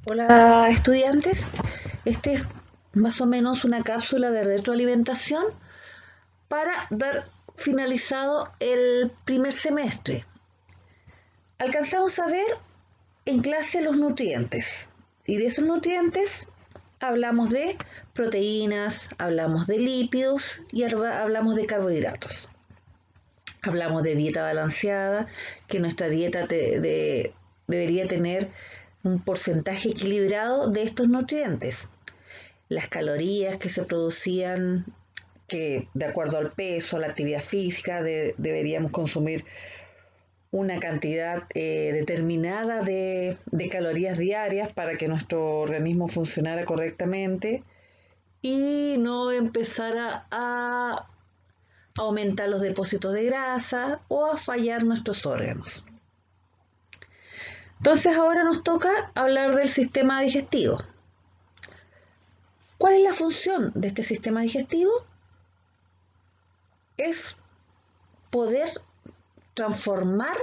Hola estudiantes, este es más o menos una cápsula de retroalimentación para dar finalizado el primer semestre. Alcanzamos a ver en clase los nutrientes y de esos nutrientes hablamos de proteínas, hablamos de lípidos y hablamos de carbohidratos. Hablamos de dieta balanceada, que nuestra dieta debería tener un porcentaje equilibrado de estos nutrientes. Las calorías que se producían, que de acuerdo al peso, a la actividad física, deberíamos consumir una cantidad determinada de calorías diarias para que nuestro organismo funcionara correctamente y no empezara a aumentar los depósitos de grasa o a fallar nuestros órganos. Entonces ahora nos toca hablar del sistema digestivo. ¿Cuál es la función de este sistema digestivo? Es poder transformar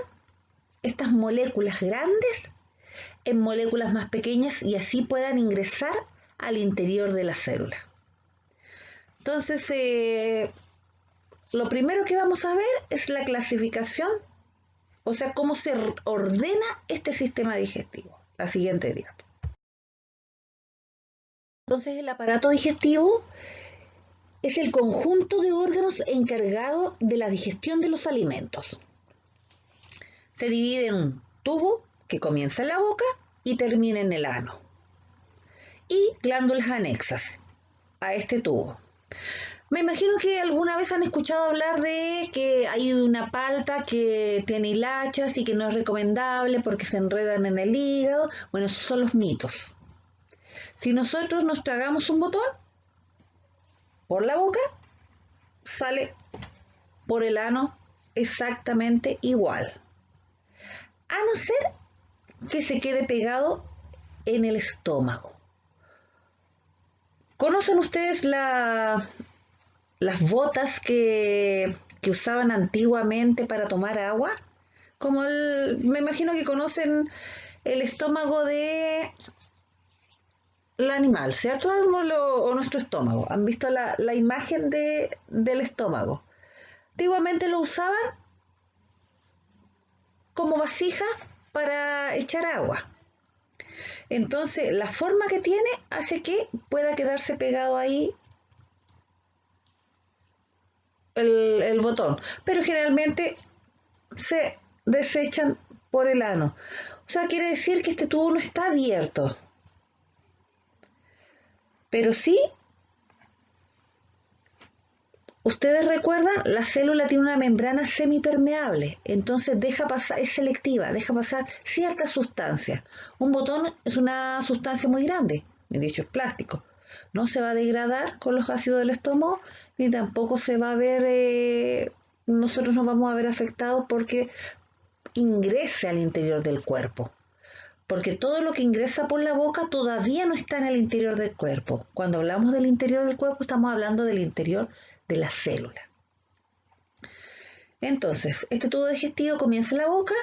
estas moléculas grandes en moléculas más pequeñas y así puedan ingresar al interior de la célula. Entonces, lo primero que vamos a ver es la clasificación, o sea, cómo se ordena este sistema digestivo. La siguiente diapositiva. Entonces, el aparato digestivo es el conjunto de órganos encargado de la digestión de los alimentos. Se divide en un tubo que comienza en la boca y termina en el ano, y glándulas anexas a este tubo. Me imagino que alguna vez han escuchado hablar de que hay una palta que tiene hilachas y que no es recomendable porque se enredan en el hígado. Bueno, esos son los mitos. Si nosotros nos tragamos un botón por la boca, sale por el ano exactamente igual, a no ser que se quede pegado en el estómago. ¿Conocen ustedes las botas que usaban antiguamente para tomar agua? Me imagino que conocen el estómago del animal, ¿cierto? O nuestro estómago. ¿Han visto la imagen del estómago? Antiguamente lo usaban como vasija para echar agua. Entonces, la forma que tiene hace que pueda quedarse pegado ahí el botón, pero generalmente se desechan por el ano. O sea, quiere decir que este tubo no está abierto, pero sí, ustedes recuerdan, la célula tiene una membrana semipermeable, entonces deja pasar, es selectiva, deja pasar ciertas sustancias. Un botón es una sustancia muy grande, de hecho es plástico. No se va a degradar con los ácidos del estómago, ni tampoco se va a ver, nosotros nos vamos a ver afectados porque ingrese al interior del cuerpo. Porque todo lo que ingresa por la boca todavía no está en el interior del cuerpo. Cuando hablamos del interior del cuerpo, estamos hablando del interior de la célula. Entonces, este tubo digestivo comienza en la boca,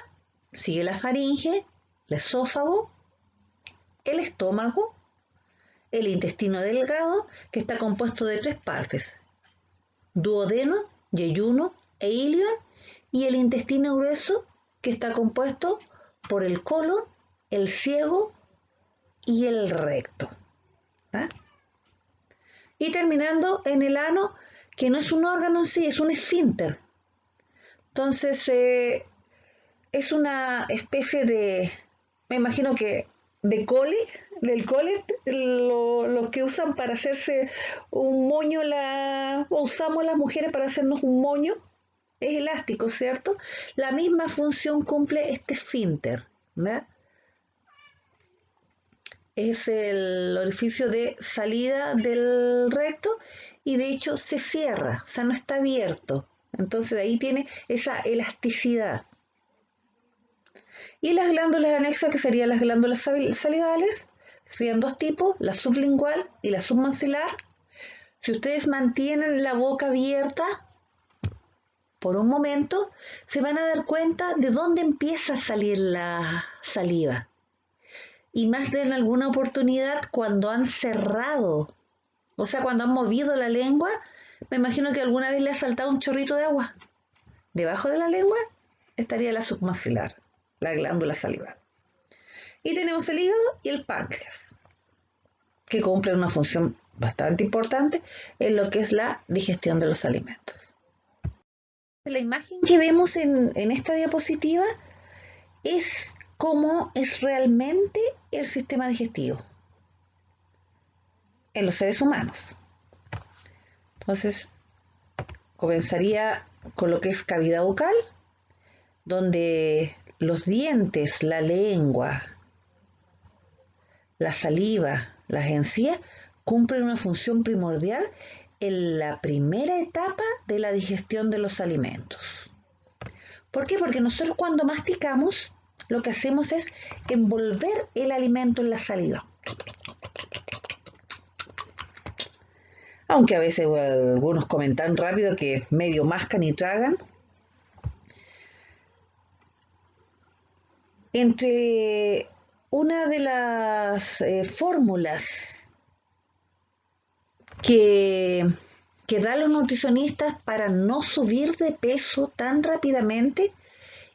sigue la faringe, el esófago, el estómago, el intestino delgado, que está compuesto de tres partes: duodeno, yeyuno e ilion, y el intestino grueso, que está compuesto por el colon, el ciego y el recto. ¿Ah? Y terminando en el ano, que no es un órgano en sí, es un esfínter. Entonces, es una especie de, me imagino que de cole, del cole, lo que usan para hacerse un moño, o usamos las mujeres para hacernos un moño, es elástico, ¿cierto? La misma función cumple este esfínter, ¿verdad? Es el orificio de salida del recto y de hecho se cierra, o sea, no está abierto. Entonces de ahí tiene esa elasticidad. Y las glándulas anexas, que serían las glándulas salivales, serían dos tipos, la sublingual y la submaxilar. Si ustedes mantienen la boca abierta por un momento, se van a dar cuenta de dónde empieza a salir la saliva. y más de en alguna oportunidad cuando han cerrado, o sea, cuando han movido la lengua, me imagino que alguna vez le ha saltado un chorrito de agua. Debajo de la lengua estaría la submaxilar, la glándula salival. Y tenemos el hígado y el páncreas, que cumplen una función bastante importante en lo que es la digestión de los alimentos. La imagen que vemos en esta diapositiva es cómo es realmente el sistema digestivo en los seres humanos. Entonces, comenzaría con lo que es cavidad bucal, donde los dientes, la lengua, la saliva, las encías cumplen una función primordial en la primera etapa de la digestión de los alimentos. ¿Por qué? Porque nosotros cuando masticamos, lo que hacemos es envolver el alimento en la saliva. Aunque a veces algunos comen tan rápido que medio mascan y tragan. Entre una de las fórmulas que dan los nutricionistas para no subir de peso tan rápidamente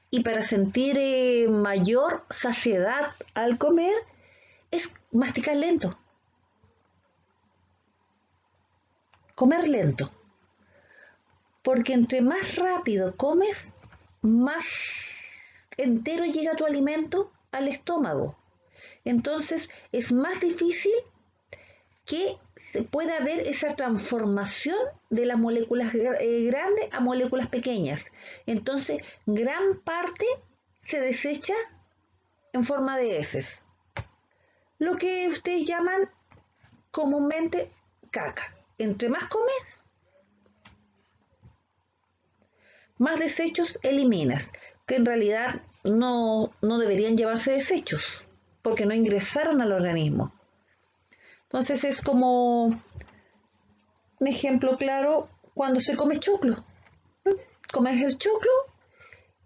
y para sentir mayor saciedad al comer es masticar lento. Comer lento. Porque entre más rápido comes, más entero llega tu alimento al estómago. Entonces es más difícil que se pueda ver esa transformación de las moléculas grandes a moléculas pequeñas. Entonces gran parte se desecha en forma de heces. Lo que ustedes llaman comúnmente caca. Entre más comes, más desechos eliminas, que en realidad no deberían llevarse desechos, porque no ingresaron al organismo. Entonces es como un ejemplo claro cuando se come choclo. Comes el choclo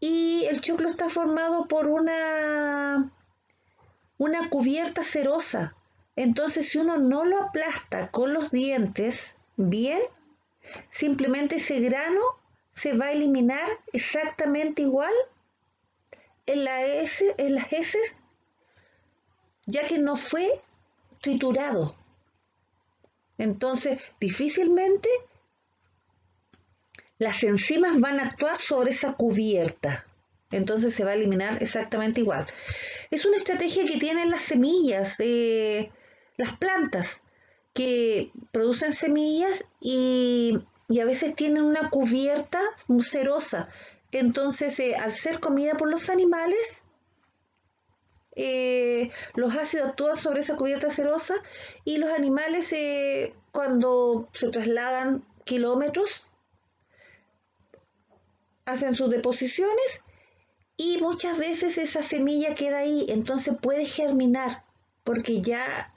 y el choclo está formado por una cubierta cerosa. Entonces si uno no lo aplasta con los dientes bien, simplemente ese grano se va a eliminar exactamente igual en las heces, ya que no fue triturado. Entonces, difícilmente las enzimas van a actuar sobre esa cubierta. Entonces se va a eliminar exactamente igual. Es una estrategia que tienen las semillas, las plantas, que producen semillas y a veces tienen una cubierta cerosa. Entonces, al ser comida por los animales, los ácidos actúan sobre esa cubierta cerosa y los animales cuando se trasladan kilómetros hacen sus deposiciones y muchas veces esa semilla queda ahí, entonces puede germinar porque ya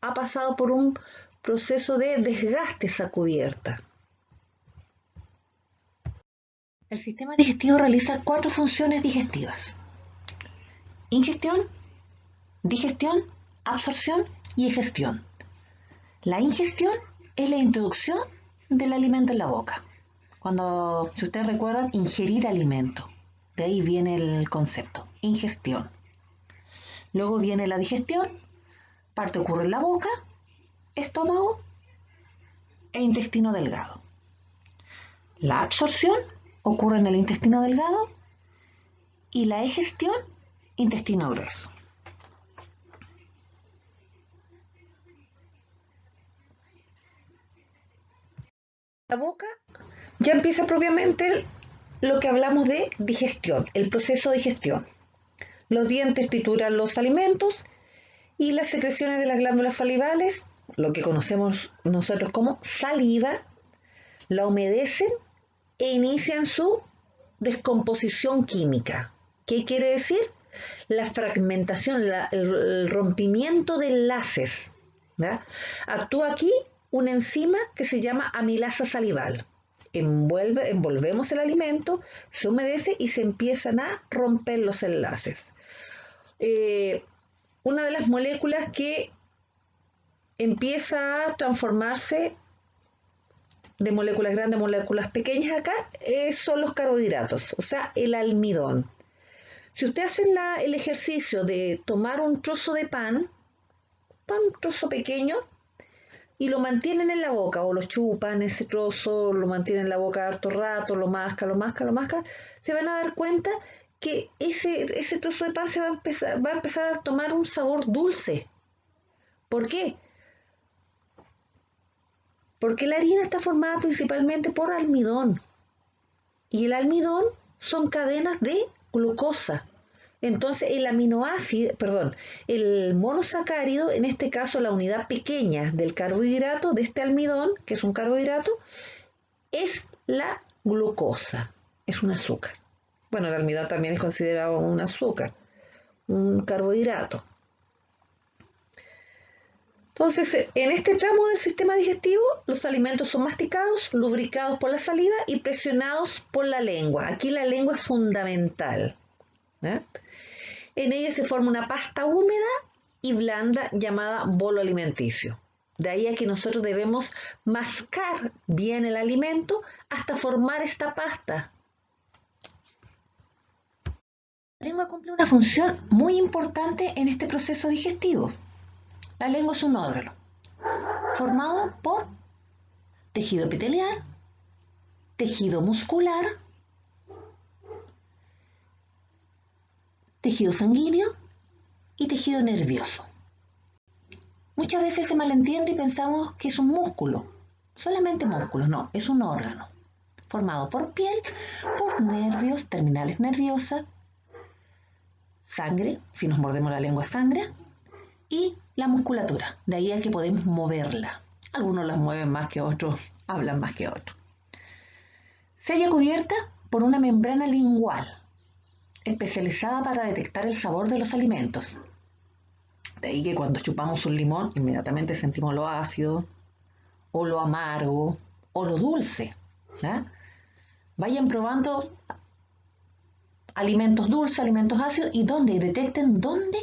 ha pasado por un proceso de desgaste esa cubierta. El sistema digestivo realiza 4 funciones digestivas: ingestión, digestión, absorción y egestión. La ingestión es la introducción del alimento en la boca. Cuando, si ustedes recuerdan, ingerir alimento. De ahí viene el concepto, ingestión. Luego viene la digestión, parte ocurre en la boca, estómago e intestino delgado. La absorción ocurre en el intestino delgado y la egestión, intestino grueso. La boca ya empieza propiamente lo que hablamos de digestión, el proceso de digestión. Los dientes trituran los alimentos y las secreciones de las glándulas salivales, lo que conocemos nosotros como saliva, la humedecen e inician su descomposición química. ¿Qué quiere decir? La fragmentación, el rompimiento de enlaces. ¿Verdad? Actúa aquí una enzima que se llama amilasa salival. Envolvemos el alimento, se humedece y se empiezan a romper los enlaces. una de las moléculas que empieza a transformarse de moléculas grandes a moléculas pequeñas acá son los carbohidratos, o sea, el almidón. Si usted hace el ejercicio de tomar un trozo de pan, un trozo pequeño, y lo mantienen en la boca, o lo chupan ese trozo, lo mantienen en la boca harto rato, lo masca, se van a dar cuenta que ese trozo de pan va a empezar a tomar un sabor dulce. ¿Por qué? Porque la harina está formada principalmente por almidón. Y el almidón son cadenas de glucosa. Entonces el monosacárido, en este caso la unidad pequeña del carbohidrato, de este almidón, que es un carbohidrato, es la glucosa, es un azúcar. Bueno, el almidón también es considerado un azúcar, un carbohidrato. Entonces, en este tramo del sistema digestivo, los alimentos son masticados, lubricados por la saliva y presionados por la lengua. Aquí la lengua es fundamental. En ella se forma una pasta húmeda y blanda llamada bolo alimenticio. De ahí a que nosotros debemos mascar bien el alimento hasta formar esta pasta. La lengua cumple una función muy importante en este proceso digestivo. La lengua es un órgano formado por tejido epitelial, tejido muscular, tejido sanguíneo y tejido nervioso. Muchas veces se malentiende y pensamos que es un músculo, solamente músculos, no, es un órgano formado por piel, por nervios, terminales nerviosas, sangre, si nos mordemos la lengua sangre, y la musculatura, de ahí a que podemos moverla. Algunos la mueven más que otros, hablan más que otros. Se halla cubierta por una membrana lingual, especializada para detectar el sabor de los alimentos. De ahí que cuando chupamos un limón, inmediatamente sentimos lo ácido, o lo amargo, o lo dulce. Vayan probando alimentos dulces, alimentos ácidos, y detecten dónde,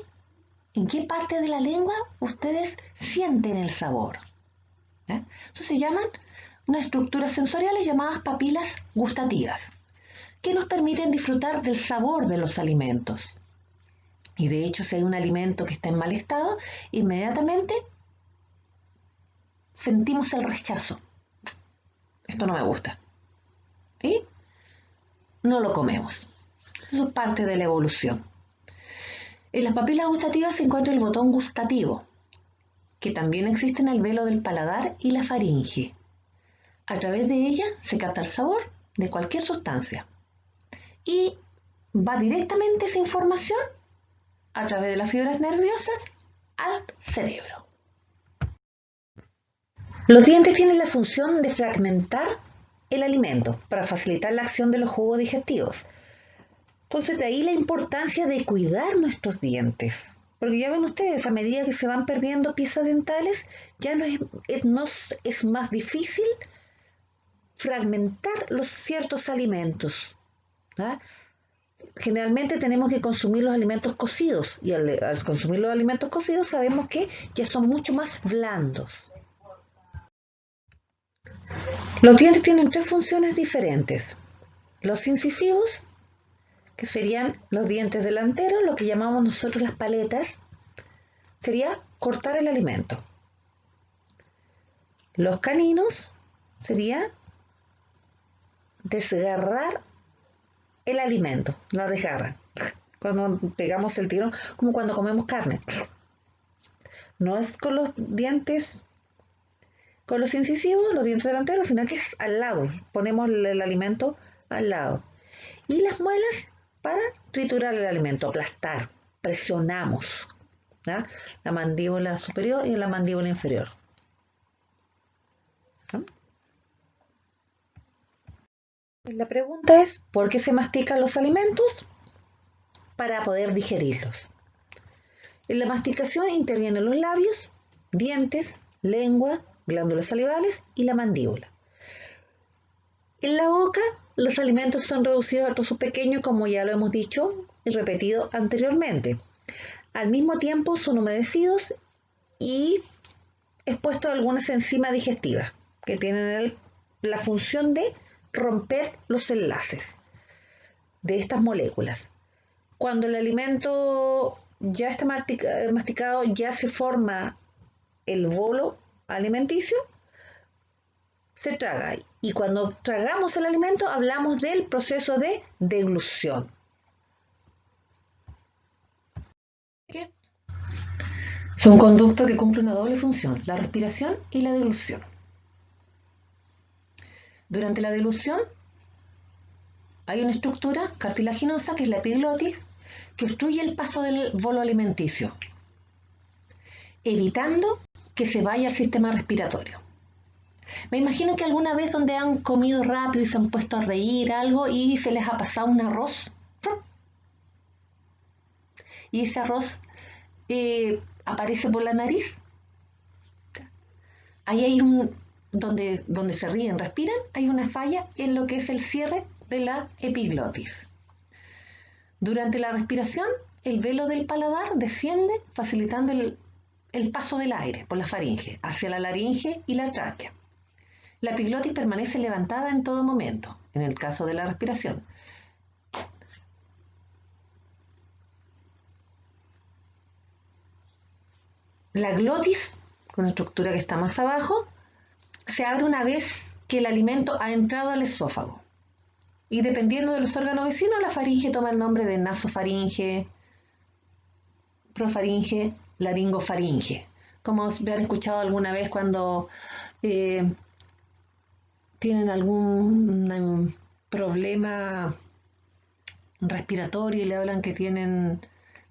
en qué parte de la lengua ustedes sienten el sabor. Eso se llaman unas estructuras sensoriales llamadas papilas gustativas, que nos permiten disfrutar del sabor de los alimentos. Y de hecho, si hay un alimento que está en mal estado, inmediatamente sentimos el rechazo. Esto no me gusta. Y no lo comemos. Eso es parte de la evolución. En las papilas gustativas se encuentra el botón gustativo, que también existe en el velo del paladar y la faringe. A través de ella se capta el sabor de cualquier sustancia y va directamente esa información a través de las fibras nerviosas al cerebro. Los dientes tienen la función de fragmentar el alimento para facilitar la acción de los jugos digestivos. Entonces, de ahí la importancia de cuidar nuestros dientes. Porque ya ven ustedes, a medida que se van perdiendo piezas dentales, ya nos es más difícil fragmentar los ciertos alimentos. Generalmente tenemos que consumir los alimentos cocidos, y al consumir los alimentos cocidos sabemos que ya son mucho más blandos. Los dientes tienen tres funciones diferentes. Los incisivos, que serían los dientes delanteros, lo que llamamos nosotros las paletas, sería cortar el alimento. Los caninos sería desgarrar el alimento, la desgarran. Cuando pegamos el tirón, como cuando comemos carne. No es con los dientes, con los incisivos, los dientes delanteros, sino que es al lado. Ponemos el alimento al lado. Y las muelas para triturar el alimento, aplastar, presionamos la mandíbula superior y la mandíbula inferior. La pregunta es, ¿por qué se mastican los alimentos? Para poder digerirlos. En la masticación intervienen los labios, dientes, lengua, glándulas salivales y la mandíbula. En la boca, los alimentos son reducidos a trozos pequeños, como ya lo hemos dicho y repetido anteriormente. al mismo tiempo son humedecidos y expuestos a algunas enzimas digestivas que tienen la función de romper los enlaces de estas moléculas. Cuando el alimento ya está masticado, ya se forma el bolo alimenticio, se traga. Y cuando tragamos el alimento, hablamos del proceso de deglución. Es un conducto que cumple una doble función, la respiración y la deglución. Durante la deglución hay una estructura cartilaginosa, que es la epiglotis, que obstruye el paso del bolo alimenticio, evitando que se vaya al sistema respiratorio. Me imagino que alguna vez donde han comido rápido y se han puesto a reír algo y se les ha pasado un arroz, y ese arroz aparece por la nariz. Ahí hay donde se ríen, respiran, hay una falla en lo que es el cierre de la epiglotis. Durante la respiración, el velo del paladar desciende, facilitando el paso del aire por la faringe hacia la laringe y la tráquea. La epiglotis permanece levantada en todo momento, en el caso de la respiración. La glotis, con una estructura que está más abajo, se abre una vez que el alimento ha entrado al esófago. Y dependiendo de los órganos vecinos, la faringe toma el nombre de nasofaringe, profaringe, laringofaringe. Como han escuchado alguna vez cuando tienen algún problema respiratorio y le hablan que tienen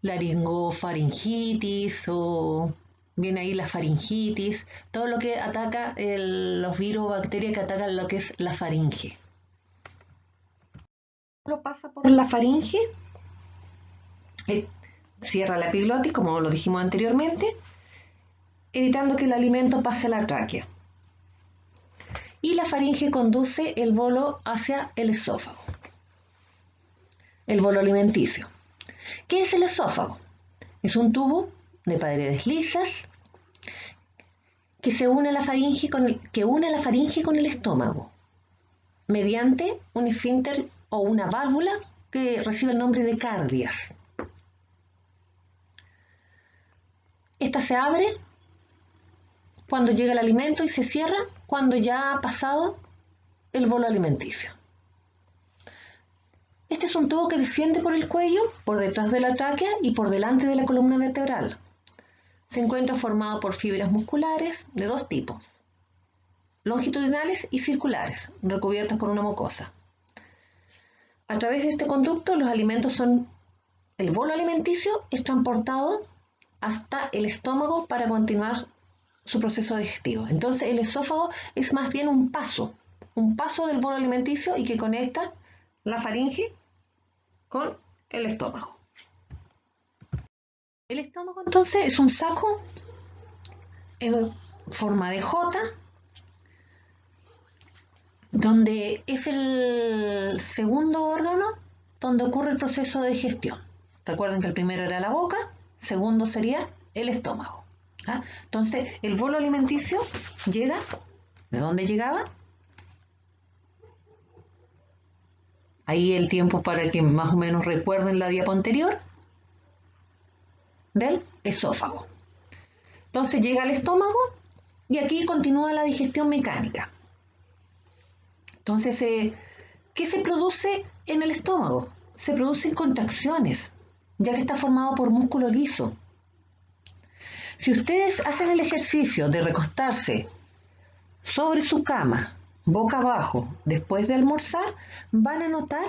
laringofaringitis o viene ahí la faringitis, todo lo que ataca los virus o bacterias que atacan lo que es la faringe. Lo pasa por la faringe, cierra la epiglotis, como lo dijimos anteriormente, evitando que el alimento pase a la tráquea. Y la faringe conduce el bolo hacia el esófago, el bolo alimenticio. ¿Qué es el esófago? Es un tubo de paredes lisas que une la faringe con el estómago mediante un esfínter o una válvula que recibe el nombre de cardias. Esta se abre cuando llega el alimento y se cierra cuando ya ha pasado el bolo alimenticio. Este es un tubo que desciende por el cuello, por detrás de la tráquea y por delante de la columna vertebral. Se encuentra formado por fibras musculares de dos tipos, longitudinales y circulares, recubiertas por una mucosa. A través de este conducto, el bolo alimenticio es transportado hasta el estómago para continuar su proceso digestivo. Entonces, el esófago es más bien un paso del bolo alimenticio y que conecta la faringe con el estómago. El estómago entonces es un saco en forma de J, donde es el segundo órgano donde ocurre el proceso de digestión. Recuerden que el primero era la boca, el segundo sería el estómago. Entonces, el bolo alimenticio llega, ¿de dónde llegaba? Ahí el tiempo para que más o menos recuerden la diapo anterior, del esófago. Entonces llega al estómago y aquí continúa la digestión mecánica. Entonces, ¿qué se produce en el estómago? Se producen contracciones, ya que está formado por músculo liso. Si ustedes hacen el ejercicio de recostarse sobre su cama, boca abajo, después de almorzar, van a notar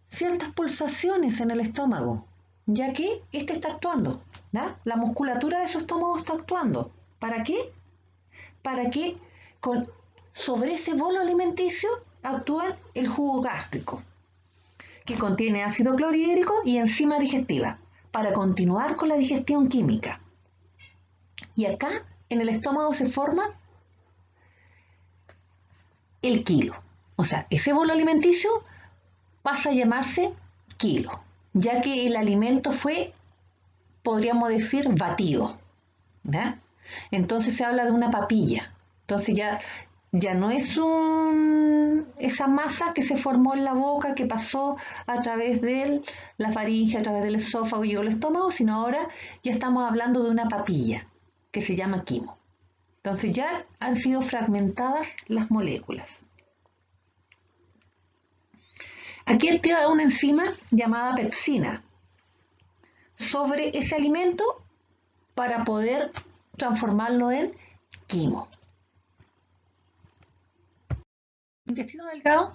ciertas pulsaciones en el estómago, ya que este está actuando, ¿no? La musculatura de su estómago está actuando. ¿Para qué? Para que sobre ese bolo alimenticio actúa el jugo gástrico, que contiene ácido clorhídrico y enzima digestiva, para continuar con la digestión química. Y acá, en el estómago, se forma el quilo. O sea, ese bolo alimenticio pasa a llamarse quilo, ya que el alimento fue podríamos decir batido, ¿ya? Entonces se habla de una papilla. Entonces ya no es esa masa que se formó en la boca, que pasó a través de la faringe, a través del esófago y llegó al estómago, sino ahora ya estamos hablando de una papilla que se llama quimo. Entonces ya han sido fragmentadas las moléculas. Aquí activa una enzima llamada pepsina sobre ese alimento para poder transformarlo en quimo. El intestino delgado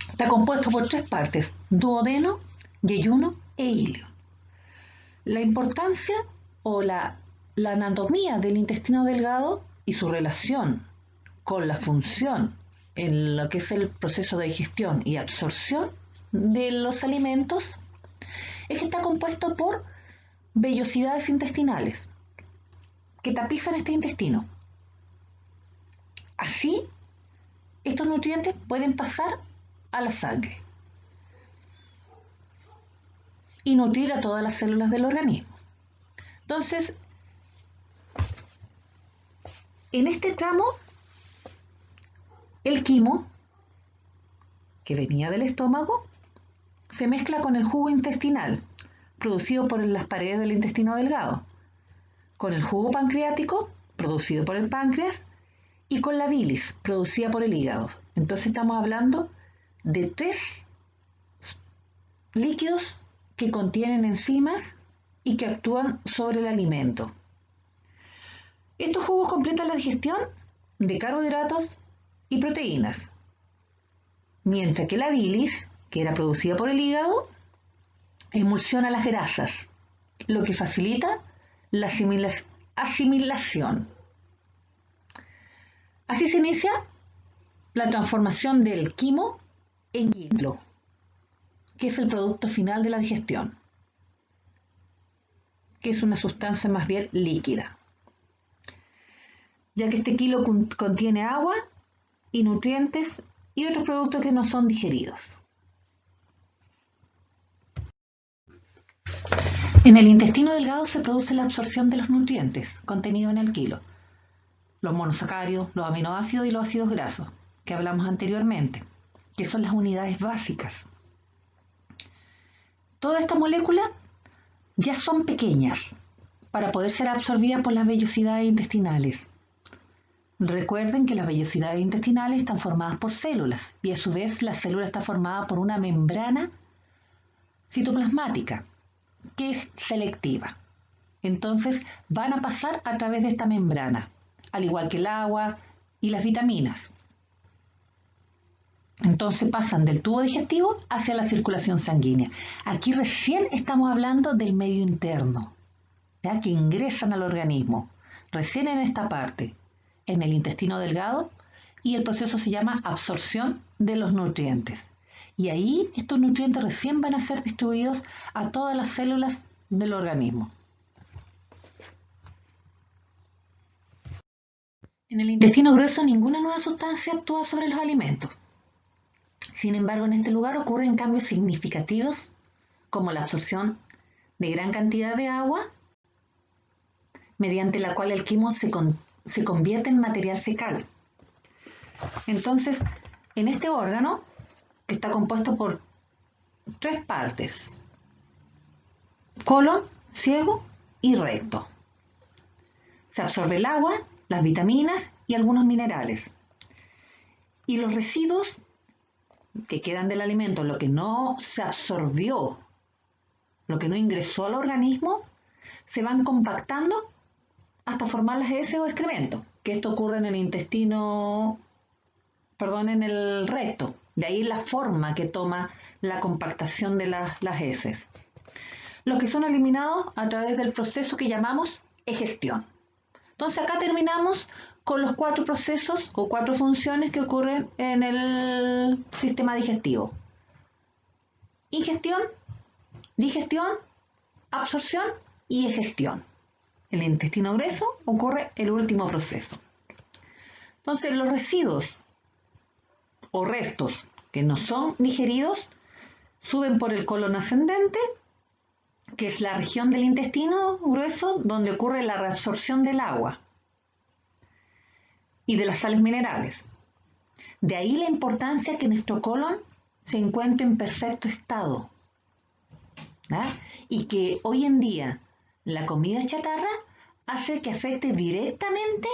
está compuesto por 3 partes: duodeno, yeyuno e ilio. La importancia o la anatomía del intestino delgado y su relación con la función en lo que es el proceso de digestión y absorción de los alimentos es que está compuesto por vellosidades intestinales que tapizan este intestino. Así, estos nutrientes pueden pasar a la sangre y nutrir a todas las células del organismo. Entonces, en este tramo, el quimo, que venía del estómago, se mezcla con el jugo intestinal, producido por las paredes del intestino delgado, con el jugo pancreático, producido por el páncreas, y con la bilis, producida por el hígado. Entonces estamos hablando de 3 líquidos que contienen enzimas y que actúan sobre el alimento. Estos jugos completan la digestión de carbohidratos y proteínas, mientras que la bilis, que era producida por el hígado, emulsiona las grasas, lo que facilita la asimilación. Así se inicia la transformación del quimo en quilo, que es el producto final de la digestión, que es una sustancia más bien líquida, ya que este quilo contiene agua y nutrientes y otros productos que no son digeridos. En el intestino delgado se produce la absorción de los nutrientes contenidos en el quilo, los monosacáridos, los aminoácidos y los ácidos grasos, que hablamos anteriormente, que son las unidades básicas. Todas estas moléculas ya son pequeñas para poder ser absorbidas por las vellosidades intestinales. Recuerden que las vellosidades intestinales están formadas por células y a su vez la célula está formada por una membrana citoplasmática que es selectiva. Entonces van a pasar a través de esta membrana, al igual que el agua y las vitaminas. Entonces pasan del tubo digestivo hacia la circulación sanguínea. Aquí recién estamos hablando del medio interno, ¿ya? Que ingresan al organismo, recién en esta parte, en el intestino delgado, y el proceso se llama absorción de los nutrientes. Y ahí estos nutrientes recién van a ser distribuidos a todas las células del organismo. En el intestino grueso ninguna nueva sustancia actúa sobre los alimentos. Sin embargo, en este lugar ocurren cambios significativos como la absorción de gran cantidad de agua, mediante la cual el quimo se convierte en material fecal. Entonces, en este órgano, que está compuesto por 3 partes: colon, ciego y recto, se absorbe el agua, las vitaminas y algunos minerales. Y los residuos que quedan del alimento, lo que no se absorbió, lo que no ingresó al organismo, se van compactando hasta formar las heces o excrementos, que esto ocurre en el intestino, en el recto. De ahí la forma que toma la compactación de las heces. Los que son eliminados a través del proceso que llamamos egestión. Entonces acá terminamos con los 4 procesos o 4 funciones que ocurren en el sistema digestivo: ingestión, digestión, absorción y egestión. En el intestino grueso ocurre el último proceso. Entonces los residuos o restos que no son digeridos suben por el colon ascendente, que es la región del intestino grueso donde ocurre la reabsorción del agua y de las sales minerales. De ahí la importancia que nuestro colon se encuentre en perfecto estado, ¿verdad? Y que hoy en día la comida chatarra hace que afecte directamente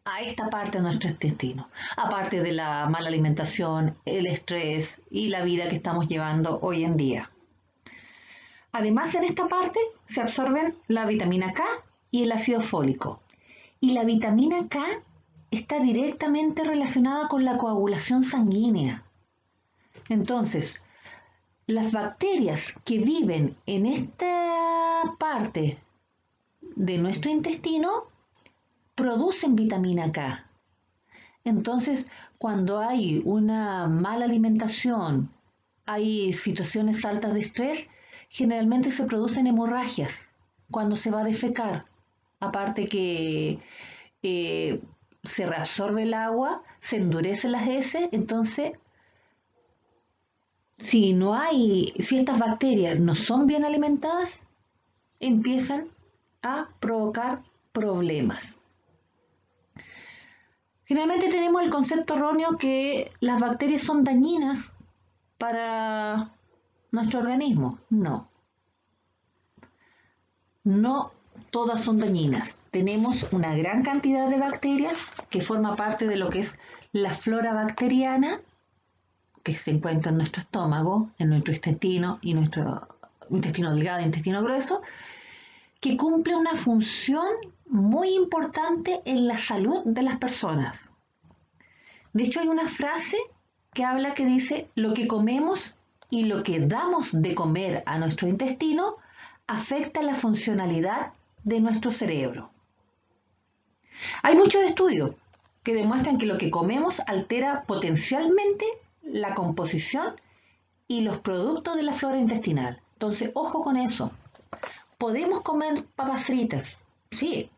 a esta parte de nuestro intestino, aparte de la mala alimentación, el estrés y la vida que estamos llevando hoy en día. Además, en esta parte se absorben la vitamina K y el ácido fólico. Y la vitamina K está directamente relacionada con la coagulación sanguínea. Entonces, las bacterias que viven en esta parte de nuestro intestino producen vitamina K. Entonces, cuando hay una mala alimentación, hay situaciones altas de estrés, generalmente se producen hemorragias cuando se va a defecar. Aparte que se reabsorbe el agua, se endurecen las heces, entonces si estas bacterias no son bien alimentadas, empiezan a provocar problemas. Generalmente tenemos el concepto erróneo que las bacterias son dañinas para nuestro organismo. No todas son dañinas. Tenemos una gran cantidad de bacterias que forma parte de lo que es la flora bacteriana que se encuentra en nuestro estómago, en nuestro intestino y nuestro intestino delgado e intestino grueso, que cumple una función muy importante en la salud de las personas. De hecho, hay una frase que habla que dice: lo que comemos y lo que damos de comer a nuestro intestino afecta la funcionalidad de nuestro cerebro. Hay muchos estudios que demuestran que lo que comemos altera potencialmente la composición y los productos de la flora intestinal. Entonces, ojo con eso. Podemos comer papas fritas, sí,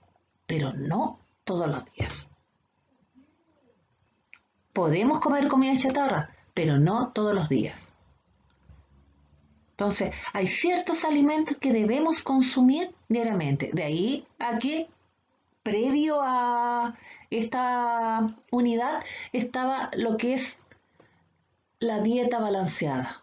pero no todos los días. Podemos comer comida chatarra, pero no todos los días. Entonces, hay ciertos alimentos que debemos consumir diariamente. De ahí a que, previo a esta unidad, estaba lo que es la dieta balanceada.